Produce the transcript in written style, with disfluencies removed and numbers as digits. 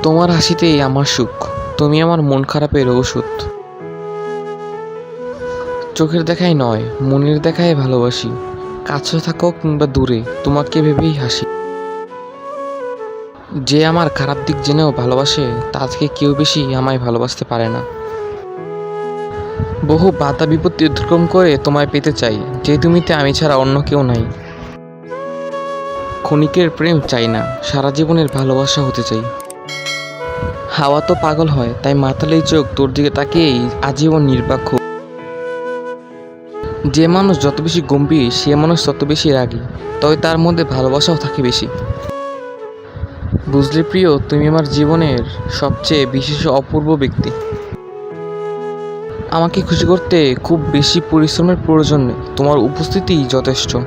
তোমার হাসিতেই আমার সুখ, তুমি আমার মন খারাপের ঔষধ। চোখের দেখায় নয়, মনের দেখায় ভালোবাসি। কাছে থাকো কিংবা দূরে, তোমাকে ভেবেই হাসি। যে আমার খারাপ দিক জেনেও ভালোবাসে, তা থেকে কেউ বেশি আমায় ভালোবাসতে পারে না। বহু বাধা বিপত্তি অতিক্রম করে তোমায় পেতে চাই, যে তুমিতে আমি ছাড়া অন্য কেউ নাই। ক্ষণিকের প্রেম চাই না, সারা জীবনের ভালোবাসা হতে চাই। হাওয়া তো পাগল হয়, তাই মাতালেই চোখ তোর দিকে তাকিয়েই আজীবন নির্বাক। যে মানুষ যত বেশি গম্ভীর, সে মানুষ তত বেশি রাগী, তবে তার মধ্যে ভালোবাসাও থাকে বেশি। বুঝলে প্রিয়, তুমি আমার জীবনের সবচেয়ে বিশেষ অপূর্ব ব্যক্তি। আমাকে খুশি করতে খুব বেশি পরিশ্রমের প্রয়োজন নেই, তোমার উপস্থিতিই যথেষ্ট।